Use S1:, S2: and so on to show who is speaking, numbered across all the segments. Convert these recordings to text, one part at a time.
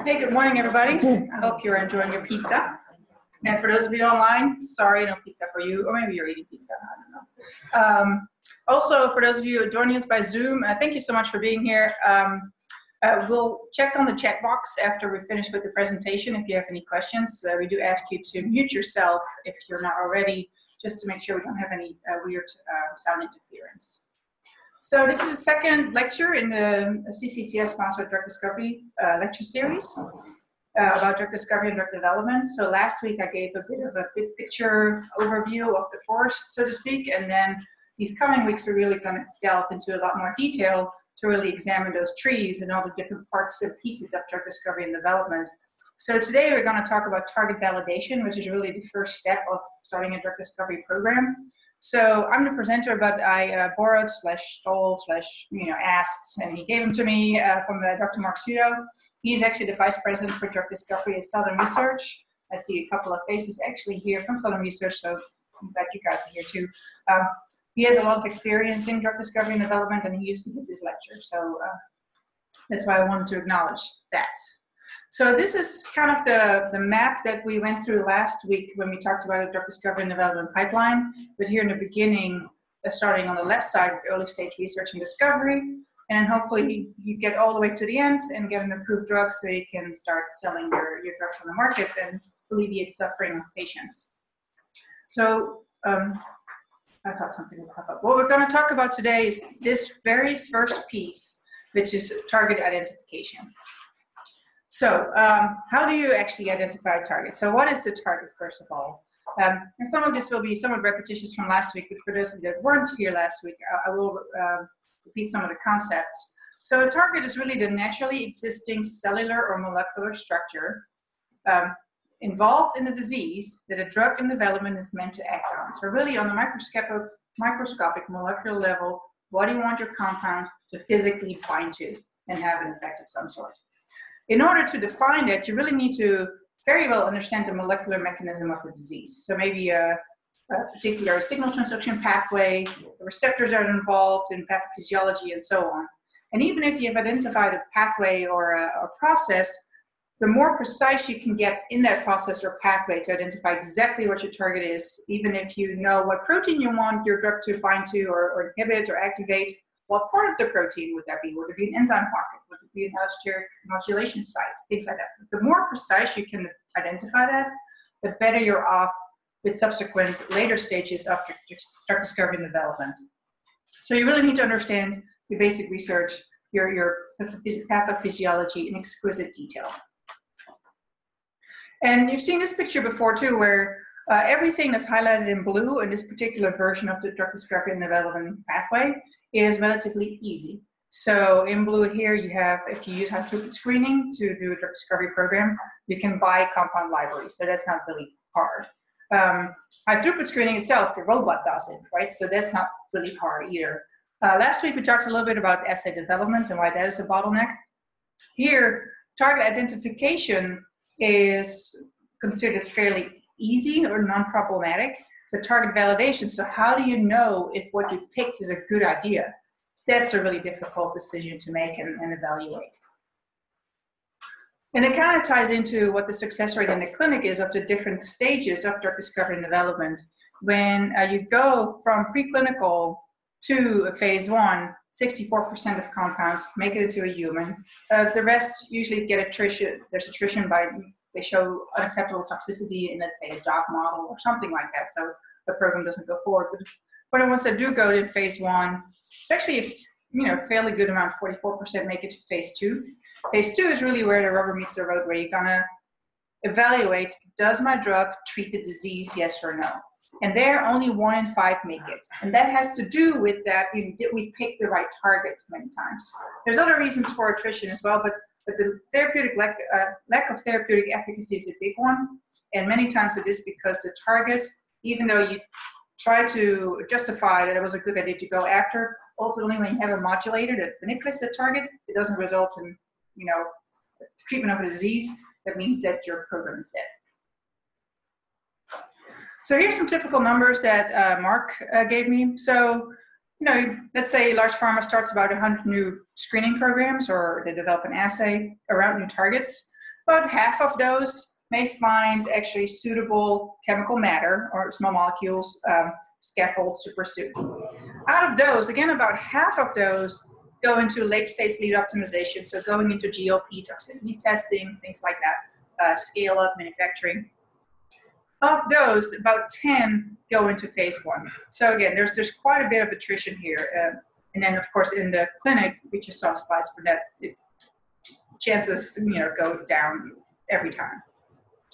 S1: Hey, good morning, everybody. I hope you're enjoying your pizza. And for those of you online, sorry, no pizza for you, or maybe you're eating pizza, I don't know. Also, for those of you joining us by Zoom, thank you so much for being here. We'll check on the chat box after we finish with the presentation if you have any questions. We do ask you to mute yourself if you're not already, just to make sure we don't have any weird sound interference. So this is the second lecture in the CCTS-sponsored drug discovery lecture series about drug discovery and drug development. So last week I gave a bit of a big picture overview of the forest, so to speak, and then these coming weeks we're really going to delve into a lot more detail to really examine those trees and all the different parts and pieces of drug discovery and development. So today we're going to talk about target validation, which is really the first step of starting a drug discovery program. So I'm the presenter, but I borrowed stole asked, and he gave them to me from Dr. Mark Sudo. He's actually the Vice President for Drug Discovery at Southern Research. I see a couple of faces actually here from Southern Research, so I'm glad you guys are here too. He has a lot of experience in drug discovery and development, and he used to give this lecture, so that's why I wanted to acknowledge that. So this is kind of the map that we went through last week when we talked about a drug discovery and development pipeline. But here in the beginning, starting on the left side, early stage research and discovery, and hopefully you get all the way to the end and get an approved drug so you can start selling your drugs on the market and alleviate suffering of patients. So I thought something would pop up. What we're going to talk about today is this very first piece, which is target identification. So how do you actually identify a target? So what is the target, first of all? And some of this will be somewhat repetitious from last week, but for those of you that weren't here last week, I will repeat some of the concepts. So a target is really the naturally existing cellular or molecular structure involved in a disease that a drug in development is meant to act on. So really on the microscopic molecular level, what do you want your compound to physically bind to and have an effect of some sort? In order to define it, you really need to very well understand the molecular mechanism of the disease. So maybe a particular signal transduction pathway, the receptors that are involved in pathophysiology, and so on. And even if you've identified a pathway or a process, the more precise you can get in that process or pathway to identify exactly what your target is, even if you know what protein you want your drug to bind to or inhibit or activate, what part of the protein would that be? Would it be an enzyme pocket? Would it be an allosteric modulation site? Things like that. The more precise you can identify that, the better you're off with subsequent later stages of drug discovery and development. So you really need to understand your basic research, your pathophysiology in exquisite detail. And you've seen this picture before too, where everything that's highlighted in blue in this particular version of the drug discovery and development pathway is relatively easy. So in blue here, you have, if you use high throughput screening to do a drug discovery program, you can buy compound libraries. So that's not really hard. High throughput screening itself, the robot does it, right? So that's not really hard either. Last week, we talked a little bit about assay development and why that is a bottleneck. Here, target identification is considered fairly easy or non-problematic, but target validation, so how do you know if what you picked is a good idea? That's a really difficult decision to make and evaluate. And it kind of ties into what the success rate in the clinic is of the different stages of drug discovery and development. When you go from preclinical to phase 1, 64% of compounds make it into a human. The rest usually get attrition. There's attrition by they show unacceptable toxicity in, let's say, a dog model or something like that. So the program doesn't go forward. But for the ones that do go to phase 1, it's actually a fairly good amount. 44% make it to phase 2. Phase 2 is really where the rubber meets the road, where you're gonna evaluate: does my drug treat the disease, yes or no? And there, only 1 in 5 make it. And that has to do with that, did we pick the right target many times? There's other reasons for attrition as well, but the therapeutic lack of therapeutic efficacy is a big one. And many times it is because the target, even though you try to justify that it was a good idea to go after, ultimately when you have a modulator that manipulates the target, it doesn't result in, treatment of a disease. That means that your program is dead. So here's some typical numbers that Mark gave me. So, let's say large pharma starts about 100 new screening programs, or they develop an assay around new targets. About half of those may find actually suitable chemical matter or small molecules, scaffolds to pursue. Out of those, again, about half of those go into late-stage lead optimization, so going into GLP toxicity testing, things like that, scale-up manufacturing. Of those, about 10 go into phase 1. So again, there's quite a bit of attrition here. And then, of course, in the clinic, we just saw slides for that, chances go down every time.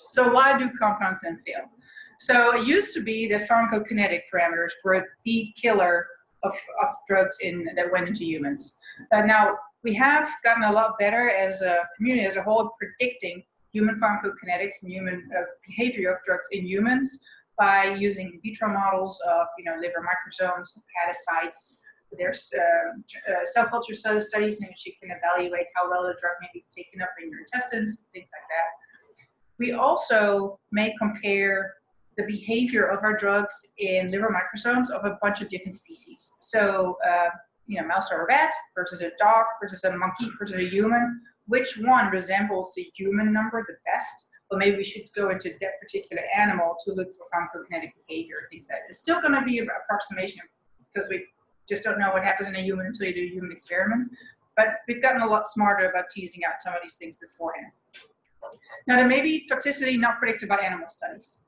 S1: So why do compounds then fail? So it used to be that pharmacokinetic parameters were the killer of drugs that went into humans. Now, we have gotten a lot better as a community as a whole predicting human pharmacokinetics and human behavior of drugs in humans by using in vitro models of liver microsomes, hepatocytes. There's cell culture studies in which you can evaluate how well the drug may be taken up in your intestines, things like that. We also may compare the behavior of our drugs in liver microsomes of a bunch of different species. So, mouse or a rat versus a dog versus a monkey versus a human. Which one resembles the human number the best? Well, maybe we should go into that particular animal to look for pharmacokinetic behavior, things like that. It's still going to be an approximation because we just don't know what happens in a human until you do a human experiment. But we've gotten a lot smarter about teasing out some of these things beforehand. Now, there may be toxicity not predicted by animal studies.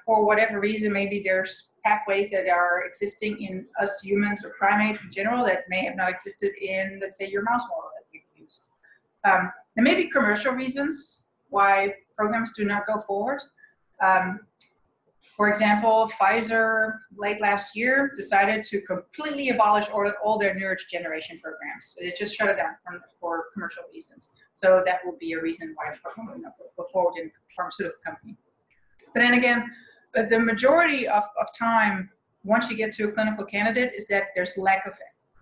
S1: For whatever reason, maybe there's pathways that are existing in us humans or primates in general that may have not existed in, let's say, your mouse model that you've used. There may be commercial reasons why programs do not go forward. For example, Pfizer late last year decided to completely abolish all their neurodegeneration programs. It just shut it down for commercial reasons. So that would be a reason why a program would not go forward in a pharmaceutical company. But then again, the majority of time, once you get to a clinical candidate, is that there's lack of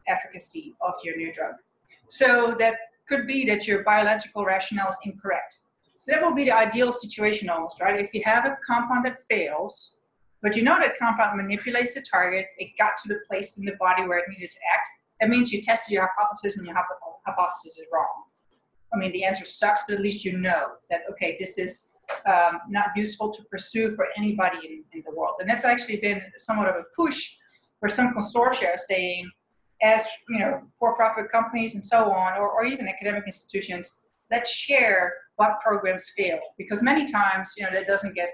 S1: efficacy of your new drug. So that could be that your biological rationale is incorrect. So that will be the ideal situation almost, right? If you have a compound that fails, but you know that compound manipulates the target, it got to the place in the body where it needed to act, that means you tested your hypothesis and your hypothesis is wrong. I mean, the answer sucks, but at least you know that, okay, this is not useful to pursue for anybody in the world. And that's actually been somewhat of a push where some consortia are saying, as for-profit companies and so on, or even academic institutions, let's share what programs failed. Because many times, that doesn't get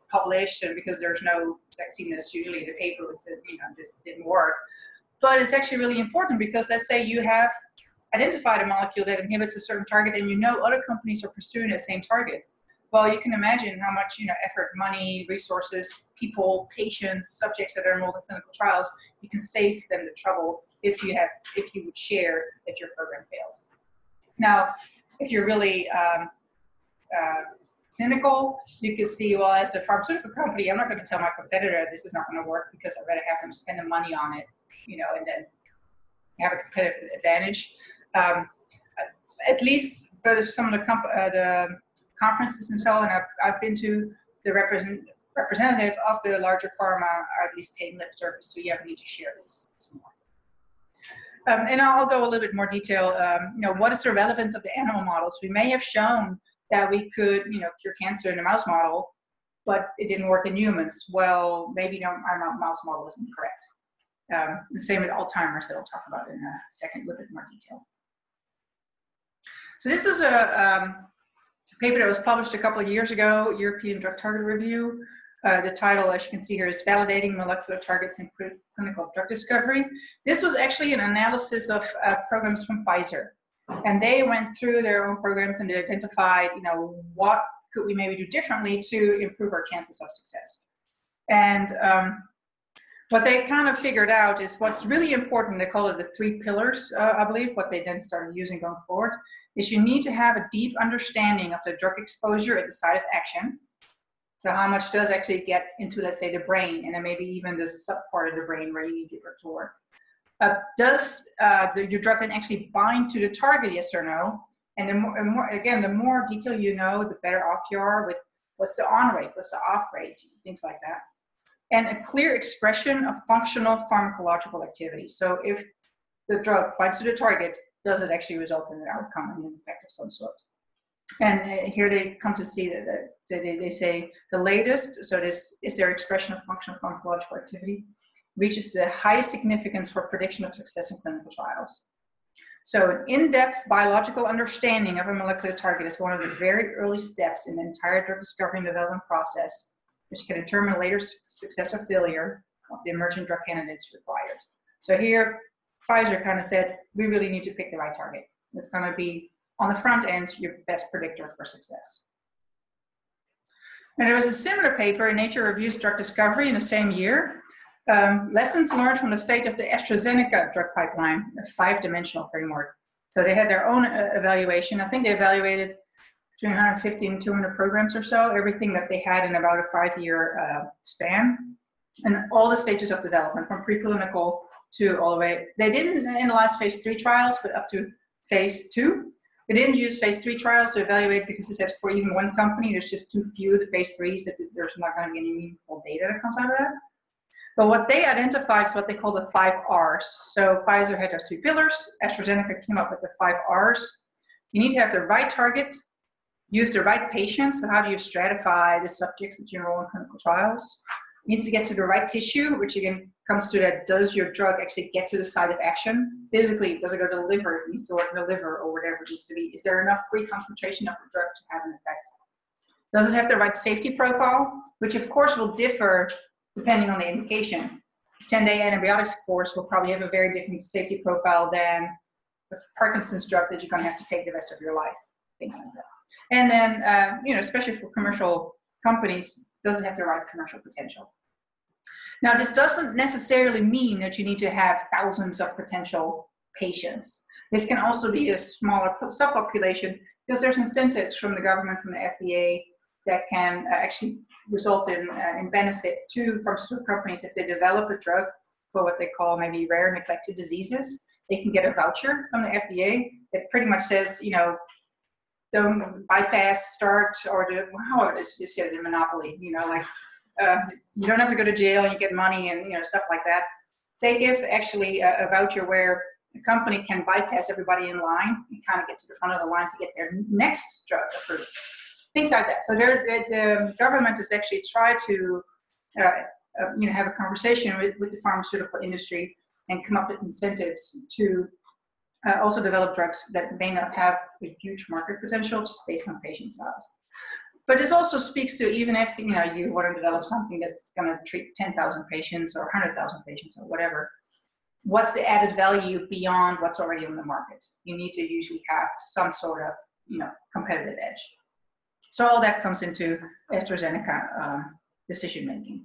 S1: published, and because there's no sexiness usually in the paper, it's this didn't work. But it's actually really important because let's say you have identified a molecule that inhibits a certain target and other companies are pursuing that same target. Well, you can imagine how much effort, money, resources, people, patients, subjects that are enrolled in clinical trials, you can save them the trouble if you would share that your program failed. Now, if you're really cynical, you could see, well, as a pharmaceutical company, I'm not going to tell my competitor this is not going to work because I'd rather have them spend the money on it, and then have a competitive advantage. At least for some of the conferences and so on, I've been to the representative of the larger pharma, or at least paying lip service to, yeah, we need to share this more. And I'll go a little bit more detail. What is the relevance of the animal models? We may have shown that we could, cure cancer in a mouse model, but it didn't work in humans. Well, maybe our mouse model isn't correct. The same with Alzheimer's that I'll talk about in a second, a little bit more detail. So this was a paper that was published a couple of years ago, European Drug Target Review. The title, as you can see here, is Validating Molecular Targets in Clinical Drug Discovery. This was actually an analysis of programs from Pfizer. And they went through their own programs and they identified, what could we maybe do differently to improve our chances of success. And what they kind of figured out is what's really important, they call it the 3 pillars, I believe, what they then started using going forward, is you need to have a deep understanding of the drug exposure at the site of action. So how much does actually get into, let's say, the brain, and then maybe even the subpart of the brain where you need your drug to work. Does your drug then actually bind to the target, yes or no? And the more detail you know, the better off you are with what's the on rate, what's the off rate, things like that. and a clear expression of functional pharmacological activity. So if the drug binds to the target, does it actually result in an outcome and an effect of some sort? And here they come to see that they say the latest, so this is their expression of functional pharmacological activity, reaches the highest significance for prediction of success in clinical trials. So an in-depth biological understanding of a molecular target is one of the very early steps in the entire drug discovery and development process, which can determine later success or failure of the emerging drug candidates required. So here, Pfizer kind of said, we really need to pick the right target. It's going to be, on the front end, your best predictor for success. And there was a similar paper in Nature Reviews Drug Discovery in the same year. Lessons learned from the fate of the AstraZeneca drug pipeline, a 5-dimensional framework. So they had their own evaluation. I think they evaluated between 150 and 200 programs or so, everything that they had in about a 5-year span, and all the stages of development, from preclinical to all the way. They didn't analyze phase 3 trials, but up to phase 2. They didn't use phase 3 trials to evaluate because it said for even one company, there's just too few of the phase 3s that there's not going to be any meaningful data that comes out of that. But what they identified is what they call the 5 R's. So Pfizer had their 3 pillars. AstraZeneca came up with the 5 R's. You need to have the right target, use the right patient. So how do you stratify the subjects that you enroll in clinical trials? It needs to get to the right tissue, which again comes to that, does your drug actually get to the site of action? Physically, does it go to the liver? It needs to work in the liver or whatever it needs to be. Is there enough free concentration of the drug to have an effect? Does it have the right safety profile? Which of course will differ depending on the indication. 10-day antibiotics course will probably have a very different safety profile than a Parkinson's drug that you're going to have to take the rest of your life, things like that. And then, especially for commercial companies, does it have the right commercial potential? Now, this doesn't necessarily mean that you need to have thousands of potential patients. This can also be a smaller subpopulation because there's incentives from the government, from the FDA, that can actually result in benefit to pharmaceutical companies if they develop a drug for what they call maybe rare neglected diseases. They can get a voucher from the FDA that pretty much says, don't bypass, start, or how it is just the monopoly, you don't have to go to jail and you get money and stuff like that. They give actually a voucher where the company can bypass everybody in line and kind of get to the front of the line to get their next drug approved. Things like that. So the government has actually tried to have a conversation with the pharmaceutical industry and come up with incentives to also develop drugs that may not have a huge market potential just based on patient size. But this also speaks to, even if you want to develop something that's going to treat 10,000 patients or 100,000 patients or whatever, what's the added value beyond what's already on the market? You need to usually have some sort of competitive edge. So all that comes into AstraZeneca decision making.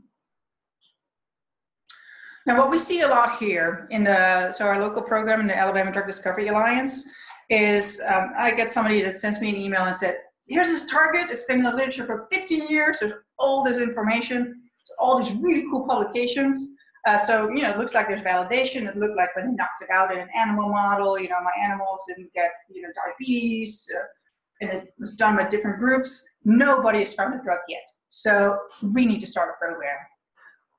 S1: Now, what we see a lot here in our local program in the Alabama Drug Discovery Alliance is I get somebody that sends me an email and said, here's this target, it's been in the literature for 15 years, there's all this information, there's all these really cool publications. It looks like there's validation. It looked like when they knocked it out in an animal model, my animals didn't get, diabetes, and it was done with different groups. Nobody has found a drug yet. So we need to start a program.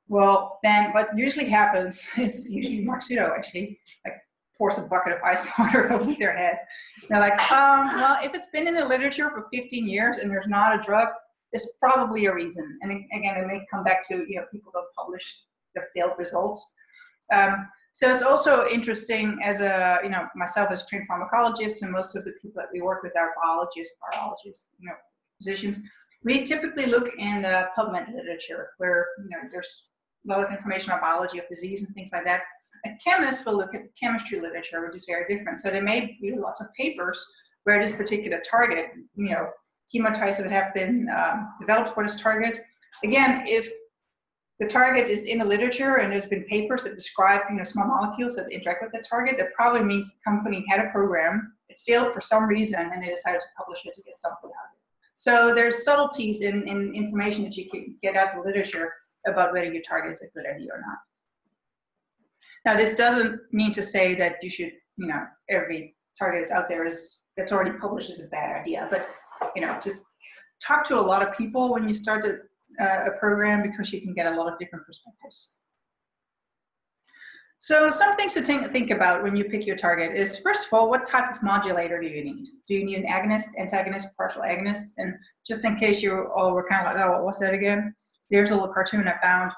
S1: Well, then what usually happens is Mark Pseudo actually pours a bucket of ice water over their head. They're like, well, if it's been in the literature for 15 years and there's not a drug, there's probably a reason. And again, it may come back to, people don't publish their failed results. So it's also interesting as myself as a trained pharmacologist, and most of the people that we work with are biologists, physicians. We typically look in the PubMed literature where, there's a lot of information on biology of disease and things like that. A chemist will look at the chemistry literature, which is very different. So there may be lots of papers where this particular target, chemotypes that have been developed for this target. Again, if the target is in the literature and there's been papers that describe, small molecules that interact with the target, that probably means the company had a program, it failed for some reason, and they decided to publish it to get something out of it. So there's subtleties in information that you can get out of the literature about whether your target is a good idea or not. Now, this doesn't mean to say that you should, every target that's out there that's already published is a bad idea, but, just talk to a lot of people when you start to a program because you can get a lot of different perspectives. So some things to think about when you pick your target is, first of all, what type of modulator do you need? Do you need an agonist, antagonist, partial agonist? And just in case you all were kind of like, oh, what's that again? There's a little cartoon I found.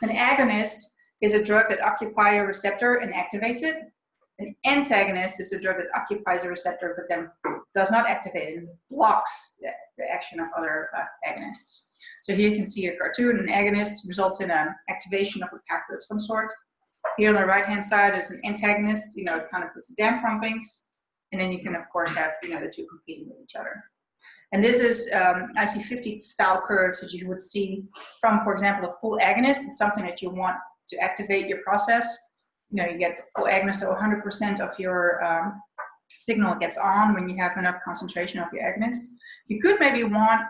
S1: An agonist is a drug that occupies a receptor and activates it. An antagonist is a drug that occupies a receptor but then does not activate it and blocks the action of other agonists. So here you can see a cartoon. An agonist results in an activation of a pathway of some sort. Here on the right-hand side is an antagonist. It kind of puts a damper on things. And then you can, of course, have the two competing with each other. And this is IC50 style curves that you would see from, for example, a full agonist is something that you want to activate your process. You get full agonist, so 100% of your signal gets on when you have enough concentration of your agonist. You could maybe want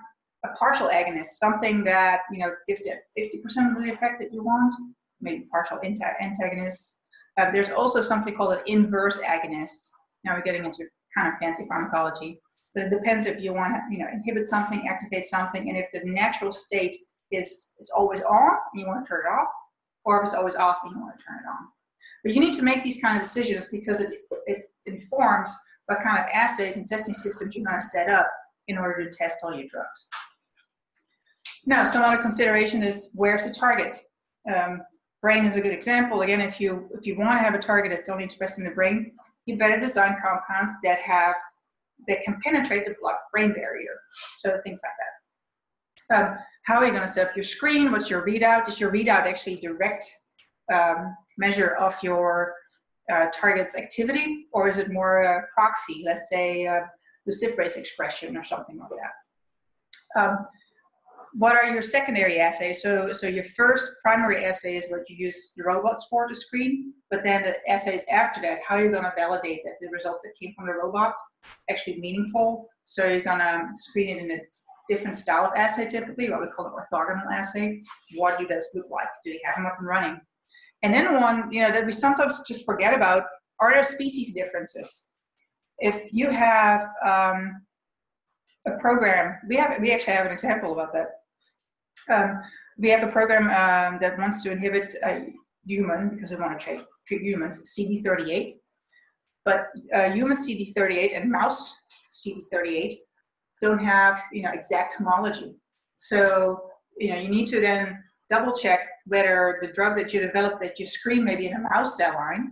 S1: a partial agonist, something that gives you 50% of the effect that you want, maybe partial antagonist. There's also something called an inverse agonist. Now we're getting into kind of fancy pharmacology, but it depends if you want to inhibit something, activate something, and if the natural state is it's always on and you want to turn it off, or if it's always off and you want to turn it on. But you need to make these kind of decisions because it informs what kind of assays and testing systems you're going to set up in order to test all your drugs. Now, some other consideration is where's the target? Brain is a good example. Again, if you want to have a target that's only expressed in the brain, you better design compounds that can penetrate the blood-brain barrier. So things like that. How are you going to set up your screen? What's your readout? Is your readout actually direct measure of your target's activity, or is it more a proxy, let's say luciferase expression or something like that? What are your secondary assays? So your first primary assay is what you use the robots for to screen, but then the assays after that, how are you going to validate that the results that came from the robot actually meaningful? So you're going to screen it in a different style of assay, typically, what we call an orthogonal assay. What do those look like? Do they have them up and running? And then one, that we sometimes just forget about, are there species differences? If you have a program, we actually have an example about that. We have a program that wants to inhibit a human, because we want to treat humans, CD38. But human CD38 and mouse CD38 don't have exact homology. So you need to then double check whether the drug that you develop that you screen maybe in a mouse cell line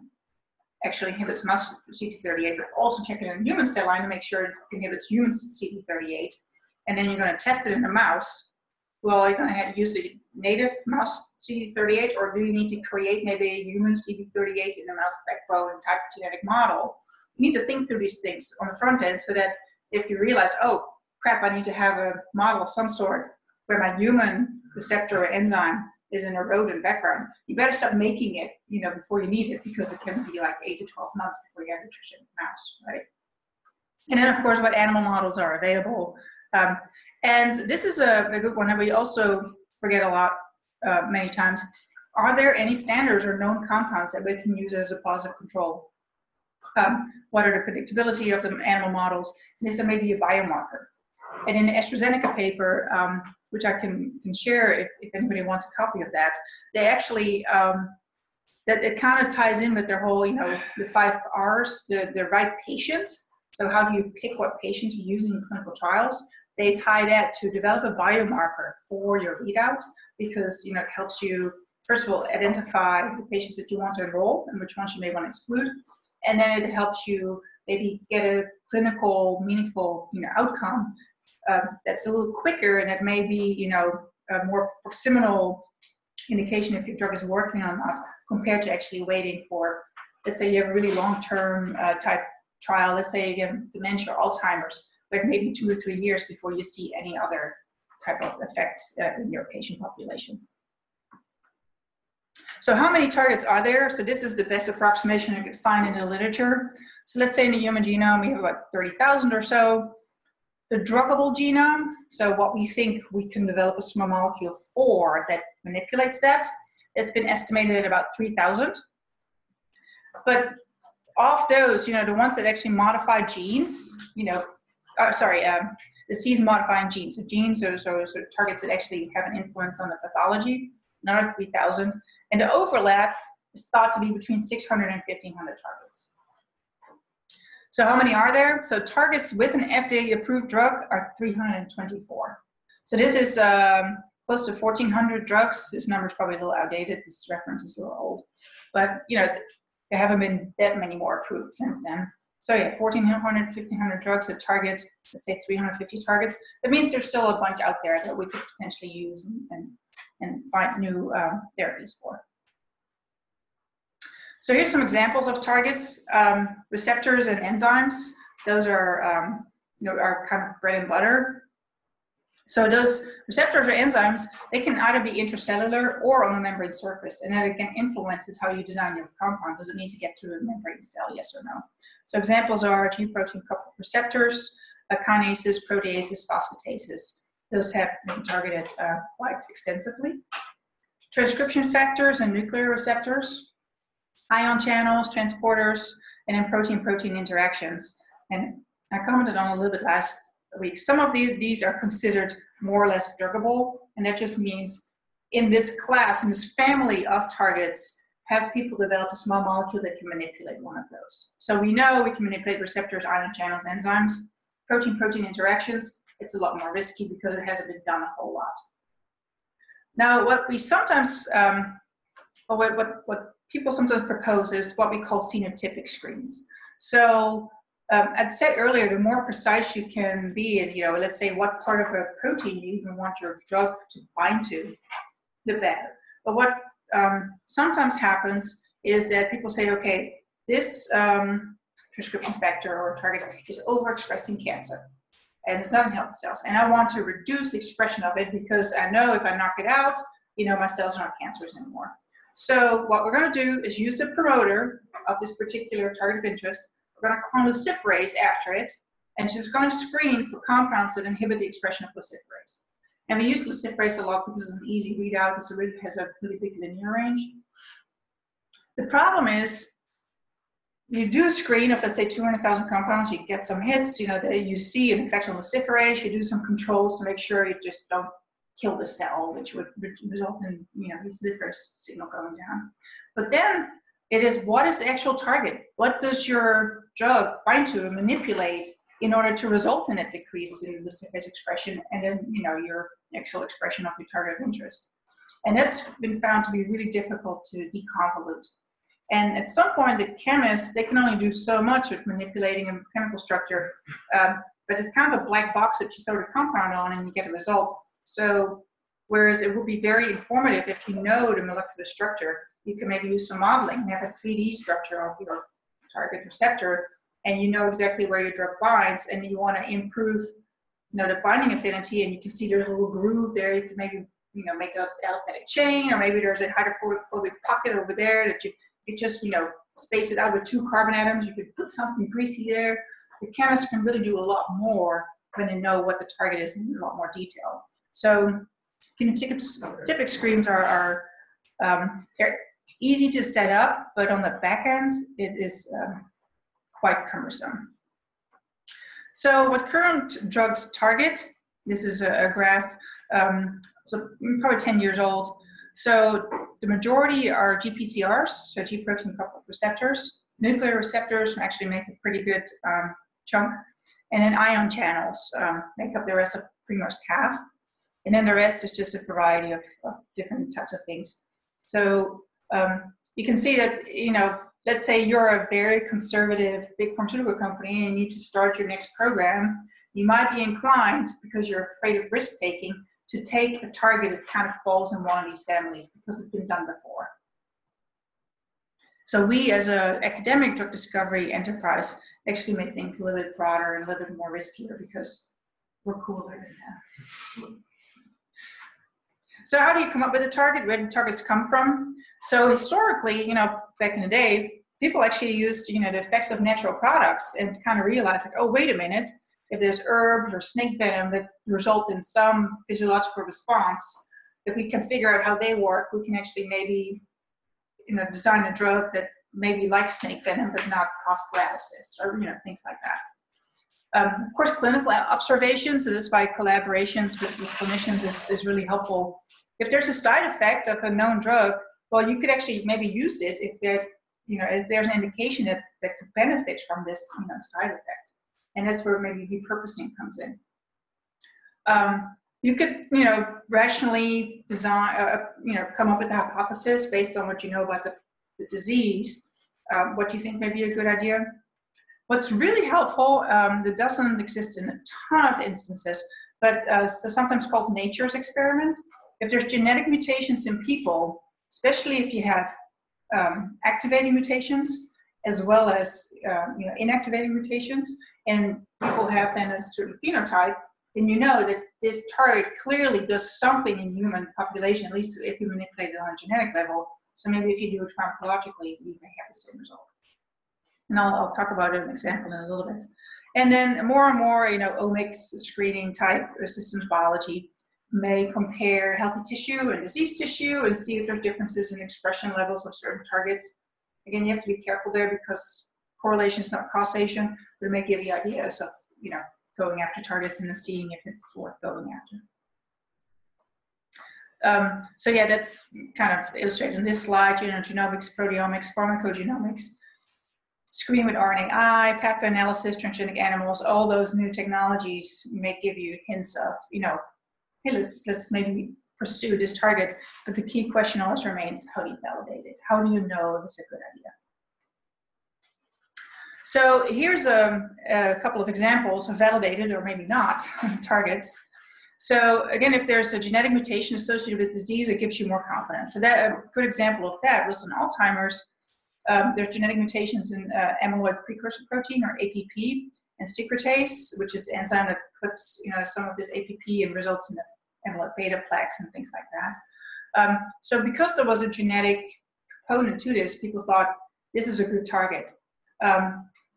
S1: actually inhibits mouse CD38, but also check it in a human cell line to make sure it inhibits human CD38. And then you're going to test it in a mouse. Well, you're going to use a native mouse CD38, or do you need to create maybe a human CD38 in a mouse backbone type of genetic model? You need to think through these things on the front end so that if you realize, oh, crap, I need to have a model of some sort where my human receptor or enzyme is in a rodent background, you better start making it, before you need it, because it can be like 8 to 12 months before you have nutrition in the mouse, right? And then, of course, what animal models are available. And this is a good one that we also forget a lot, many times. Are there any standards or known compounds that we can use as a positive control? What are the predictability of the animal models? And is there maybe a biomarker? And in the AstraZeneca paper, which I can share if anybody wants a copy of that, they actually, that it kind of ties in with their whole, the 5 R's, the right patient. So how do you pick what patient to use in clinical trials? They tie that to develop a biomarker for your readout, because it helps you, first of all, identify the patients that you want to enroll and which ones you may want to exclude. And then it helps you maybe get a clinical, meaningful outcome that's a little quicker, and that may be a more proximal indication if your drug is working or not, compared to actually waiting for, let's say you have a really long-term type trial, let's say again dementia or Alzheimer's, but maybe 2 or 3 years before you see any other type of effects in your patient population. So how many targets are there? So this is the best approximation you could find in the literature. So let's say in the human genome we have about 30,000 or so. The druggable genome, so what we think we can develop a small molecule for that manipulates that, it's been estimated at about 3,000. But of those, the ones that actually modify genes, disease-modifying genes. So genes are targets that actually have an influence on the pathology, another 3,000. And the overlap is thought to be between 600 and 1,500 targets. So how many are there? So targets with an FDA-approved drug are 324. So this is close to 1,400 drugs. This number is probably a little outdated. This reference is a little old. But, you know, there haven't been that many more approved since then. So yeah, 1,400, 1,500 drugs that target, let's say 350 targets. That means there's still a bunch out there that we could potentially use and find new therapies for. So here's some examples of targets, receptors and enzymes. Those are, are kind of bread and butter. So those receptors or enzymes, they can either be intracellular or on the membrane surface, and that again influences how you design your compound. Does it need to get through the membrane cell, yes or no? So examples are G protein coupled receptors, kinases, proteases, phosphatases. Those have been targeted quite extensively. Transcription factors and nuclear receptors, ion channels, transporters, and then protein-protein interactions. And I commented on a little bit last week. Some of these are considered more or less druggable, and that just means in this class, in this family of targets, have people developed a small molecule that can manipulate one of those. So we know we can manipulate receptors, ion channels, enzymes. Protein-protein interactions, it's a lot more risky because it hasn't been done a whole lot. Now, what we sometimes, what people sometimes propose is what we call phenotypic screens. So I said earlier, the more precise you can be, and let's say what part of a protein you even want your drug to bind to, the better. But what sometimes happens is that people say, okay, this transcription factor or target is overexpressed in cancer, and it's not in healthy cells, and I want to reduce the expression of it because I know if I knock it out, my cells are not cancerous anymore. So what we're going to do is use the promoter of this particular target of interest. We're going to clone luciferase after it, and she's going to screen for compounds that inhibit the expression of luciferase. And we use luciferase a lot because it's an easy readout. It has a really big linear range. The problem is, you do a screen of, let's say, 200,000 compounds, you get some hits, you see an effect on luciferase, you do some controls to make sure you just don't kill the cell, which would result in, luciferase signal going down. But then it is, what is the actual target? What does your drug bind to and manipulate in order to result in a decrease in luciferase expression and then, your actual expression of your target of interest? And that's been found to be really difficult to deconvolute. And at some point, the chemists, they can only do so much with manipulating a chemical structure, but it's kind of a black box that you throw the compound on and you get a result. So, whereas it would be very informative if you know the molecular structure, you can maybe use some modeling and have a 3D structure of your target receptor, and you know exactly where your drug binds, and you want to improve, the binding affinity, and you can see there's a little groove there. You can maybe, make an aliphatic chain, or maybe there's a hydrophobic pocket over there that you just, space it out with 2 carbon atoms. You could put something greasy there. The chemists can really do a lot more when they know what the target is in a lot more detail. So phenotypic screens are they're easy to set up, but on the back end, it is quite cumbersome. So what current drugs target, this is a graph, so probably 10 years old. So the majority are GPCRs, so G protein coupled receptors. Nuclear receptors actually make a pretty good chunk. And then ion channels make up the rest of pretty much half. And then the rest is just a variety of different types of things. So you can see that, let's say you're a very conservative big pharmaceutical company and you need to start your next program, you might be inclined, because you're afraid of risk taking, to take a target that kind of falls in one of these families because it's been done before. So we, as an academic drug discovery enterprise, actually may think a little bit broader and a little bit more riskier because we're cooler than that. So how do you come up with a target? Where do targets come from? So historically, back in the day, people actually used, the effects of natural products and kind of realized, like, oh, wait a minute, if there's herbs or snake venom that result in some physiological response, if we can figure out how they work, we can actually maybe, design a drug that maybe like snake venom but not cause paralysis or, things like that. Of course, clinical observations, so this is why collaborations with clinicians is really helpful. If there's a side effect of a known drug, well, you could actually maybe use it if if there's an indication that could benefit from this, side effect. And that's where maybe repurposing comes in. You could, rationally design, come up with a hypothesis based on what you know about the disease, what you think may be a good idea. What's really helpful, that doesn't exist in a ton of instances, but so sometimes called nature's experiment. If there's genetic mutations in people, especially if you have activating mutations as well as inactivating mutations, and people have then a certain phenotype, then you know that this target clearly does something in human population, at least if you manipulate it on a genetic level. So maybe if you do it pharmacologically, you may have the same result. And I'll talk about an example in a little bit. And then more and more, omics screening type systems biology may compare healthy tissue and diseased tissue and see if there's differences in expression levels of certain targets. Again, you have to be careful there because correlation is not causation, but it may give you ideas of, going after targets and then seeing if it's worth going after. So yeah, that's kind of illustrated in this slide, genomics, proteomics, pharmacogenomics, screen with RNAi, pathway analysis, transgenic animals, all those new technologies may give you hints of, hey, let's maybe pursue this target. But the key question always remains, how do you validate it? How do you know it's a good idea? So here's a couple of examples of validated or maybe not targets. So again, if there's a genetic mutation associated with disease, it gives you more confidence. So that a good example of that was in Alzheimer's. There's genetic mutations in amyloid precursor protein, or APP, and secretase, which is the enzyme that clips some of this APP and results in the amyloid beta plaques and things like that. So because there was a genetic component to this, people thought this is a good target.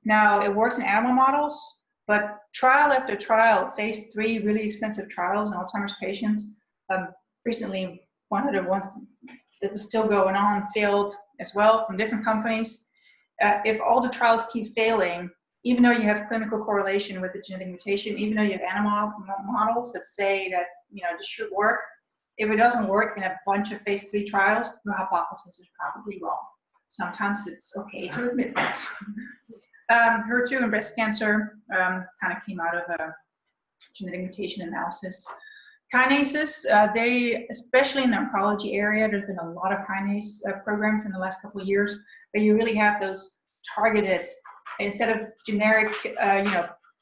S1: Now it works in animal models, but trial after trial, phase 3 really expensive trials in Alzheimer's patients. Recently, one of the ones that was still going on failed as well from different companies. If all the trials keep failing, even though you have clinical correlation with the genetic mutation, even though you have animal models that say that this should work, if it doesn't work in a bunch of phase 3 trials, your hypothesis is probably wrong. Sometimes it's okay to admit that. HER2 and breast cancer kind of came out of a genetic mutation analysis. Kinases, they, especially in the oncology area, there's been a lot of kinase programs in the last couple of years, but you really have those targeted, instead of generic,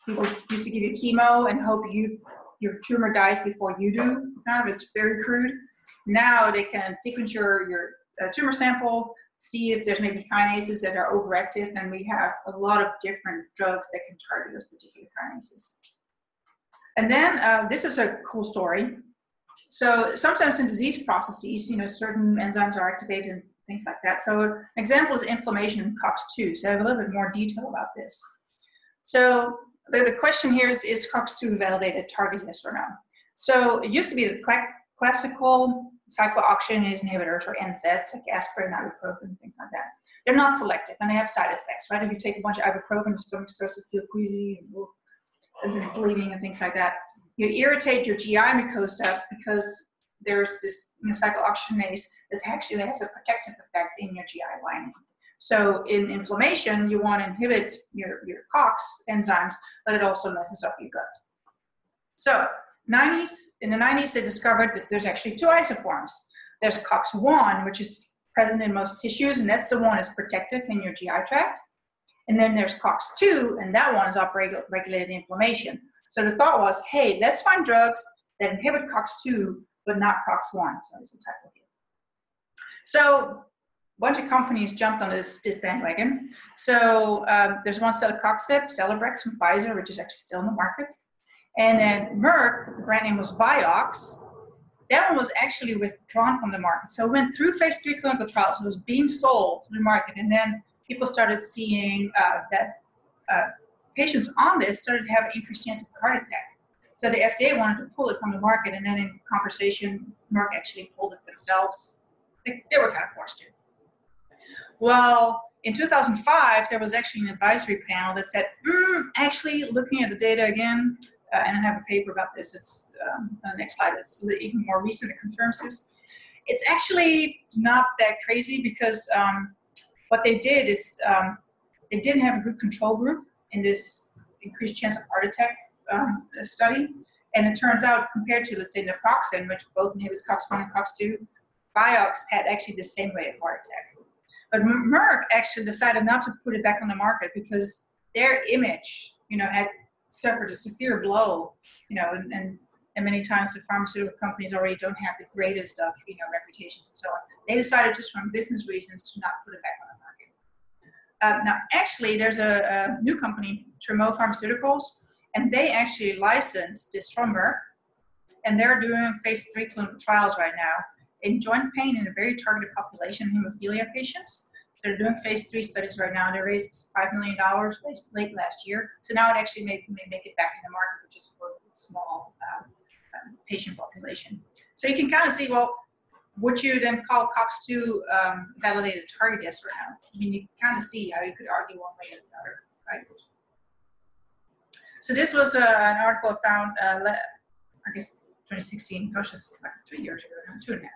S1: people used to give you chemo and hope your tumor dies before you do. It's very crude. Now they can sequence your tumor sample, see if there's maybe kinases that are overactive, and we have a lot of different drugs that can target those particular kinases. And then this is a cool story. So sometimes in disease processes, certain enzymes are activated and things like that. So an example is inflammation in COX-2. So I have a little bit more detail about this. So the question here is COX-2 validated target, yes or no? So it used to be the classical cyclooxygenase inhibitors, or NSAIDs, like aspirin, ibuprofen, things like that. They're not selective and they have side effects, right? If you take a bunch of ibuprofen, the stomach starts to feel queasy and there's bleeding and things like that. You irritate your GI mucosa because there's this cyclooxygenase that actually has a protective effect in your GI lining. So in inflammation, you want to inhibit your COX enzymes, but it also messes up your gut. So in the 90s, they discovered that there's actually 2 isoforms. There's COX-1, which is present in most tissues, and that's the one that's protective in your GI tract. And then there's COX-2, and that one is upregulating inflammation. So the thought was, hey, let's find drugs that inhibit COX-2, but not COX-1. So there's a type of it. So a bunch of companies jumped on this bandwagon. So there's one celecoxib, Celebrex from Pfizer, which is actually still in the market. And then Merck, the brand name was Vioxx. That one was actually withdrawn from the market. So it went through phase 3 clinical trials. It was being sold to the market. And then people started seeing that patients on this started to have an increased chance of a heart attack. So the FDA wanted to pull it from the market. And then in conversation, Merck actually pulled it themselves. They were kind of forced to. Well, in 2005, there was actually an advisory panel that said, actually looking at the data again, and I have a paper about this, it's the next slide, it's even more recent, it confirms this. It's actually not that crazy because what they did is they didn't have a good control group in this increased chance of heart attack study. And it turns out, compared to, let's say, naproxen, which both inhibits COX-1 and COX-2, Vioxx had actually the same rate of heart attack. But Merck actually decided not to put it back on the market because their image, had suffered a severe blow, and many times the pharmaceutical companies already don't have the greatest of, reputations and so on. They decided just from business reasons to not put it back on the market. Now, actually, there's a new company, ture Pharmaceuticals, and they actually licensed this from Merck, and they're doing phase 3 clinical trials right now in joint pain in a very targeted population, hemophilia patients. So they're doing phase 3 studies right now. They raised $5 million late last year. So now it actually may make it back in the market, which is for a small patient population. So you can kind of see, well, would you then call COX-2 validated target, yes or no? I mean, you kind of see how you could argue one way or the other, right? So this was an article I found, I guess, 2016, gosh, it's like 3 years ago, 2.5.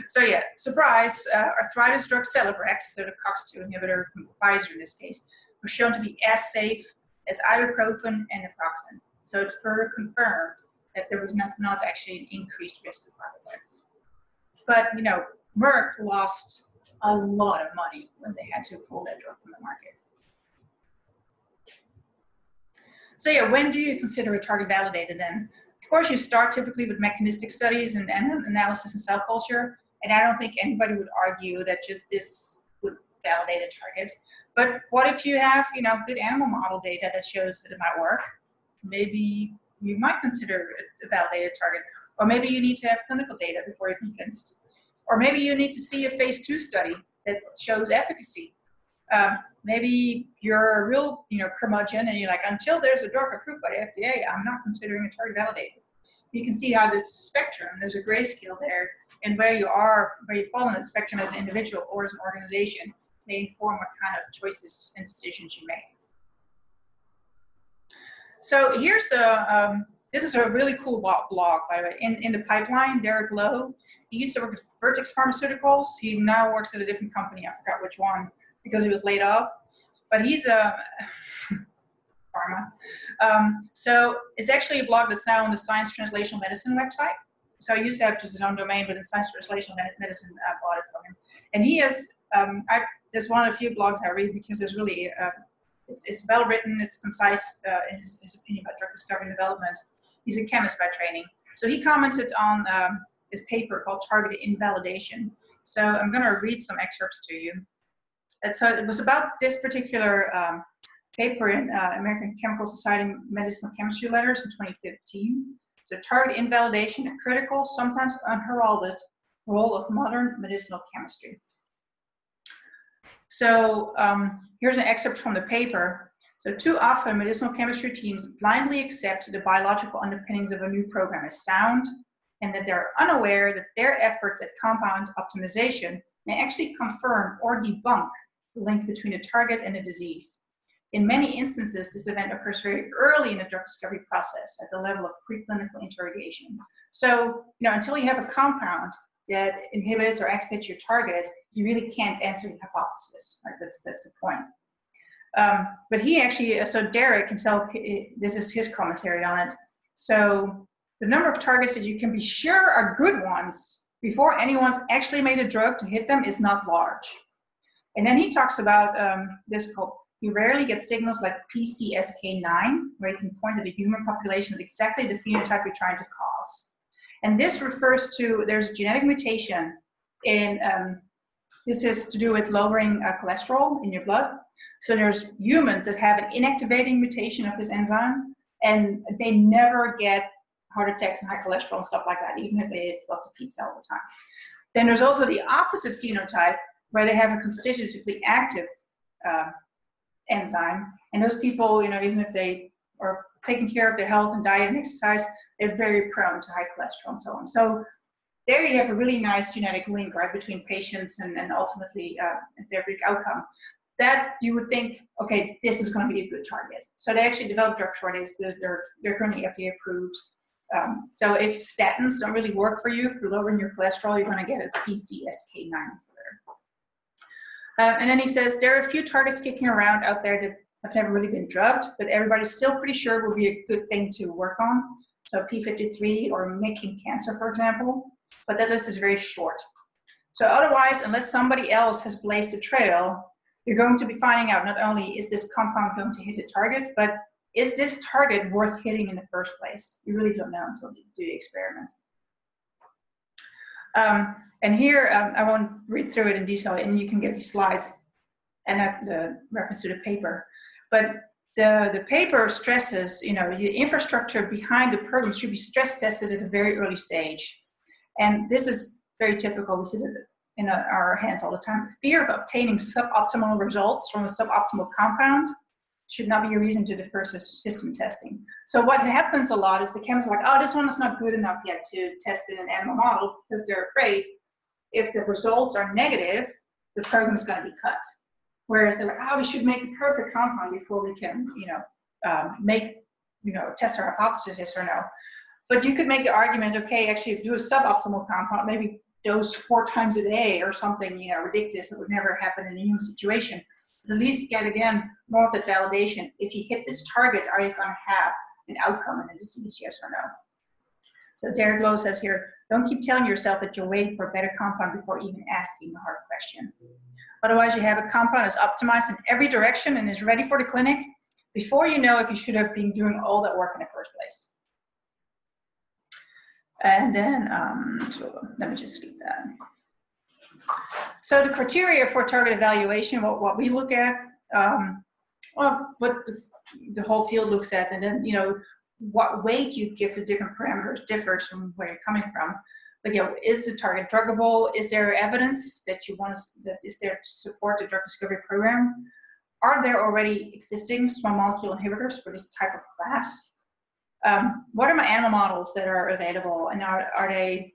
S1: So yeah, surprise, arthritis drug Celebrex, so the COX-2 inhibitor from Pfizer in this case, was shown to be as safe as ibuprofen and naproxen. So it further confirmed that there was not actually an increased risk of heart attacks. But, Merck lost a lot of money when they had to pull that drug from the market. So yeah, when do you consider a target validated then? Of course, you start typically with mechanistic studies and analysis in cell culture, and I don't think anybody would argue that just this would validate a target. But what if you have, good animal model data that shows that it might work? Maybe you might consider it a validated target, or maybe you need to have clinical data before you're convinced, or maybe you need to see a phase 2 study that shows efficacy. Maybe you're a real, curmudgeon, and you're like, until there's a drug approved by the FDA, I'm not considering a target validated. You can see how the spectrum, there's a grayscale there, and where you fall in the spectrum as an individual or as an organization may inform what kind of choices and decisions you make. So here's this is a really cool blog, by the way. In the pipeline, Derek Lowe, he used to work with Vertex Pharmaceuticals. He now works at a different company, I forgot which one, because he was laid off, but he's a pharma. So it's actually a blog that's now on the Science Translational Medicine website. So I used to have just his own domain, but in Science Translational Medicine, I bought it from him. And he has, it's one of the few blogs I read because it's really, it's well written, it's concise, his opinion about drug discovery and development. He's a chemist by training. So he commented on his paper called Targeted Invalidation. So I'm going to read some excerpts to you. And so it was about this particular paper in American Chemical Society Medicinal Chemistry Letters in 2015. So target invalidation, a critical, sometimes unheralded role of modern medicinal chemistry. So here's an excerpt from the paper. So too often medicinal chemistry teams blindly accept the biological underpinnings of a new program as sound, and that they're unaware that their efforts at compound optimization may actually confirm or debunk the link between a target and a disease. In many instances, this event occurs very early in the drug discovery process at the level of preclinical interrogation. So, until you have a compound that inhibits or activates your target, you really can't answer the hypothesis, right? That's the point. But he actually, so Derek himself, this is his commentary on it. So the number of targets that you can be sure are good ones before anyone's actually made a drug to hit them is not large. And then he talks about this called, you rarely get signals like PCSK9, where you can point at the human population with exactly the phenotype you're trying to cause. And this refers to, there's a genetic mutation in, this is to do with lowering cholesterol in your blood. So there's humans that have an inactivating mutation of this enzyme, and they never get heart attacks and high cholesterol and stuff like that, even if they eat lots of pizza all the time. Then there's also the opposite phenotype, where they have a constitutively active enzyme. And those people, even if they are taking care of their health and diet and exercise, they're very prone to high cholesterol and so on. So there you have a really nice genetic link, right, between patients and ultimately therapeutic outcome. that you would think, okay, this is going to be a good target. So they actually developed drugs for this. They're currently FDA approved. So if statins don't really work for you, if you're lowering your cholesterol, you're going to get a PCSK9 inhibitor. And then he says, there are a few targets kicking around out there that have never really been drugged, but everybody's still pretty sure it would be a good thing to work on. So P53 or MYC in cancer, for example. But that list is very short. So otherwise, unless somebody else has blazed a trail, you're going to be finding out not only is this compound going to hit the target, but is this target worth hitting in the first place? You really don't know until you do the experiment. And here, I won't read through it in detail, and you can get the slides and the reference to the paper. But the paper stresses, you know, the infrastructure behind the program should be stress tested at a very early stage. And this is very typical. We see it in our hands all the time. The fear of obtaining suboptimal results from a suboptimal compound should not be a reason to defer system testing. So what happens a lot is the chemists are like, oh, this one is not good enough yet to test in an animal model, because they're afraid if the results are negative, the program is going to be cut. Whereas they're like, oh, we should make the perfect compound before we can, test our hypothesis, yes or no. But you could make the argument, okay, actually do a suboptimal compound, maybe dose 4 times a day or something, you know, ridiculous that would never happen in a human situation. At least get, again, more of that validation. If you hit this target, are you going to have an outcome in a disease, yes or no? So Derek Lowe says here, don't keep telling yourself that you're waiting for a better compound before even asking the hard question. Otherwise, you have a compound that's optimized in every direction and is ready for the clinic before you know if you should have been doing all that work in the first place. And then, so let me just skip that. So the criteria for target evaluation, what we look at, what the whole field looks at, and then, you know, what weight you give to different parameters differs from where you're coming from. But, you know, is the target druggable? Is there evidence that that is there to support the drug discovery program? Are there already existing small molecule inhibitors for this type of class? What are my animal models that are available, and are they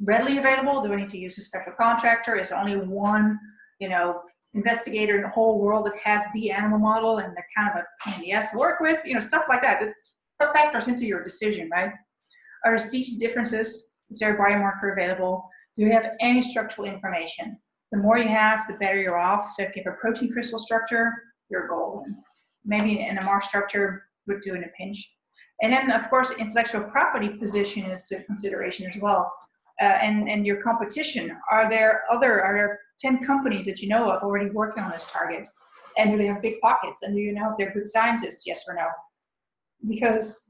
S1: readily available? Do I need to use a special contractor? Is there only one, you know, investigator in the whole world that has the animal model and they're kind of a pain in the ass to work with? You know, stuff like that. That factors into your decision, right? Are there species differences? Is there a biomarker available? Do you have any structural information? The more you have, the better you're off. So if you have a protein crystal structure, you're golden. Maybe in a Mars structure would do in a pinch. And then, of course, intellectual property position is a consideration as well. And your competition. Are there 10 companies that you know of already working on this target? And do they have big pockets? And do you know if they're good scientists, yes or no? Because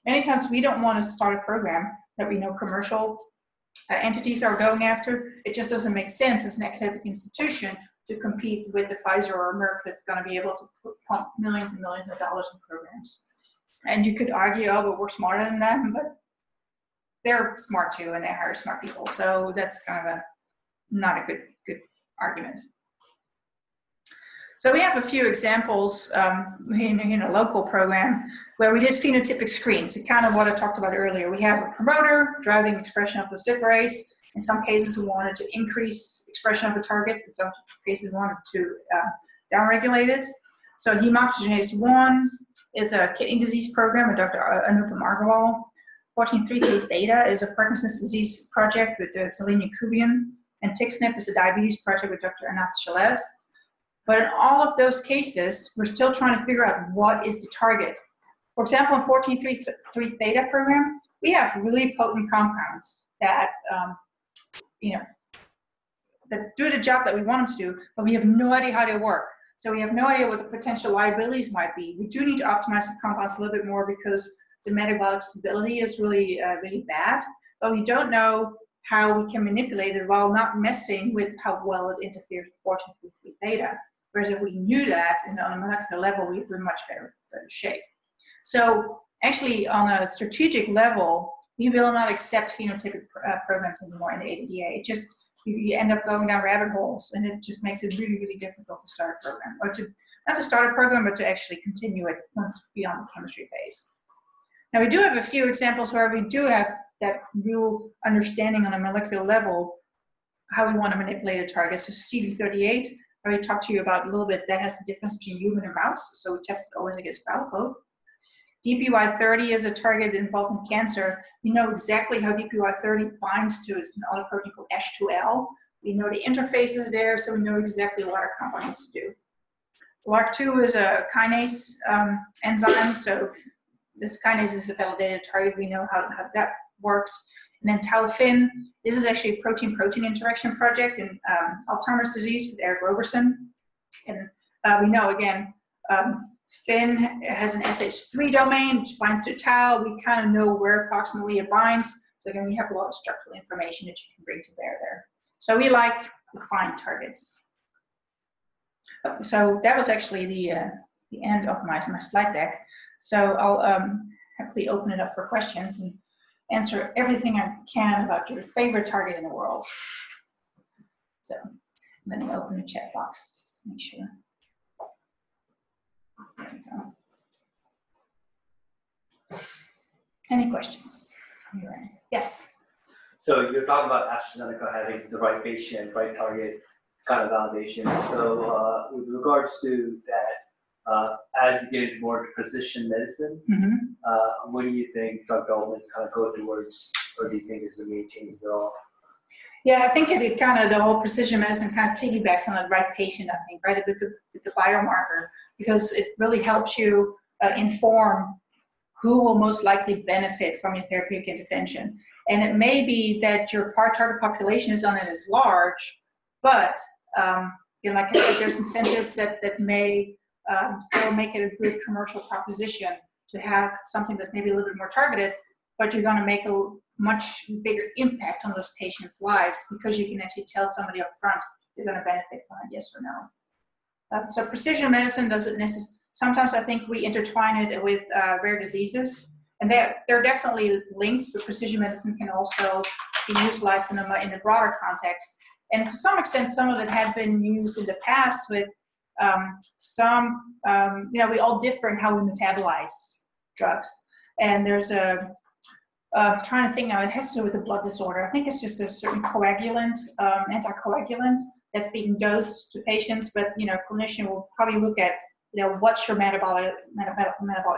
S1: many times we don't want to start a program that we know commercial entities are going after. It just doesn't make sense as an academic institution to compete with the Pfizer or Merck that's going to be able to pump millions and millions of dollars in programs. And you could argue, oh, but we're smarter than them, but they're smart too, and they hire smart people. So that's kind of not a good argument. So we have a few examples in a local program where we did phenotypic screens. It's kind of what I talked about earlier. We have a promoter driving expression of luciferase. In some cases, we wanted to increase expression of a target. In some cases, we wanted to downregulate it. So hematogenase 1 is a kidney disease program with Dr. Anupam Agarwal. 14-3 beta is a Parkinson's disease project with Talina Kubian. And TXNIP is a diabetes project with Dr. Anat Shalev. But in all of those cases, we're still trying to figure out what is the target. For example, in 14-3 theta program, we have really potent compounds that, that do the job that we want them to do, but we have no idea how they work. So we have no idea what the potential liabilities might be. We do need to optimize the compounds a little bit more because the metabolic stability is really, really bad, but we don't know how we can manipulate it while not messing with how well it interferes with 14-3 theta. Whereas if we knew that and on a molecular level, we're in much better shape. So actually on a strategic level, we will not accept phenotypic programs anymore in the ADDA. It just, you end up going down rabbit holes, and it just makes it really, really difficult to start a program, or to, not to start a program, but to actually continue it once beyond the chemistry phase. Now we do have a few examples where we do have that real understanding on a molecular level how we want to manipulate a target. So CD38, already talked to you about a little bit. That has the difference between human and mouse. So we tested always against both. DPY30 is a target involved in cancer. We know exactly how DPY30 binds to an protein called H2L. We know the interfaces there, so we know exactly what our compound needs to do. LRRK2 is a kinase enzyme, so this kinase is a validated target. We know how that works. And then tau-fin, this is actually a protein-protein interaction project in Alzheimer's disease with Eric Roberson. And we know, again, Fin has an SH3 domain, which binds to tau. We kind of know where approximately it binds. So again, you have a lot of structural information that you can bring to bear there. So we like defined targets. So that was actually the end of my slide deck. So I'll happily open it up for questions and answer everything I can about your favorite target in the world. So let me open the chat box just to make sure. There we go. Any questions? Yes.
S2: So you're talking about AstraZeneca having the right patient, right target kind of validation. So with regards to that, as you get into more precision medicine, what do you think drug developments kind of go towards, or do you think there's going to be any changes at all?
S1: Yeah, I think it kind of, the whole precision medicine kind of piggybacks on the right patient, I think, right, with the biomarker, because it really helps you inform who will most likely benefit from your therapeutic intervention. And it may be that your target population is not as large, but you know, like I said, there's incentives that may still make it a good commercial proposition to have something that's maybe a little bit more targeted, but you're going to make a much bigger impact on those patients' lives because you can actually tell somebody up front they're going to benefit from it, yes or no. So precision medicine doesn't necessarily, sometimes I think we intertwine it with rare diseases, and they're definitely linked, but precision medicine can also be utilized in a broader context. And to some extent, some of it had been used in the past with you know, we all differ in how we metabolize drugs. And there's I'm trying to think now, it has to do with a blood disorder. I think it's just a certain coagulant, anticoagulant that's being dosed to patients, but, you know, a clinician will probably look at, you know, what's your metabolic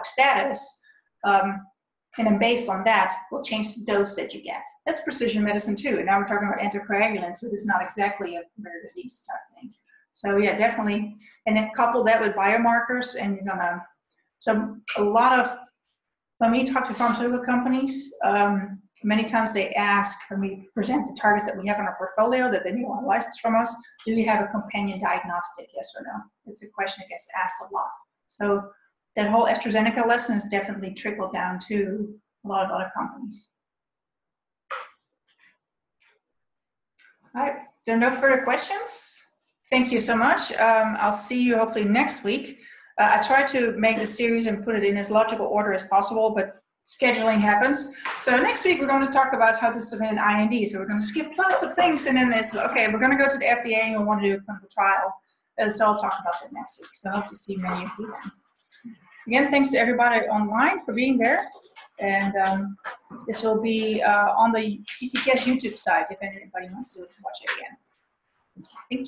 S1: status, and then based on that, we'll change the dose that you get. That's precision medicine too. And now we're talking about anticoagulants, which is not exactly a rare disease type thing. So yeah, definitely. And then couple that with biomarkers, and you're gonna, so a lot of, when we talk to pharmaceutical companies, many times they ask, when we present the targets that we have in our portfolio that they may want to license from us, do we have a companion diagnostic, yes or no? It's a question that gets asked a lot. So that whole AstraZeneca lesson has definitely trickled down to a lot of other companies. All right, there are no further questions. Thank you so much. I'll see you hopefully next week. I tried to make the series and put it in as logical order as possible, but scheduling happens. So next week, we're going to talk about how to submit an IND. So we're going to skip lots of things, and then it's, okay, we're going to go to the FDA and we want to do a clinical trial. So I'll talk about that next week. So I hope to see many of you then. Again, thanks to everybody online for being there. And this will be on the CCTS YouTube site if anybody wants to watch it again. Thank you.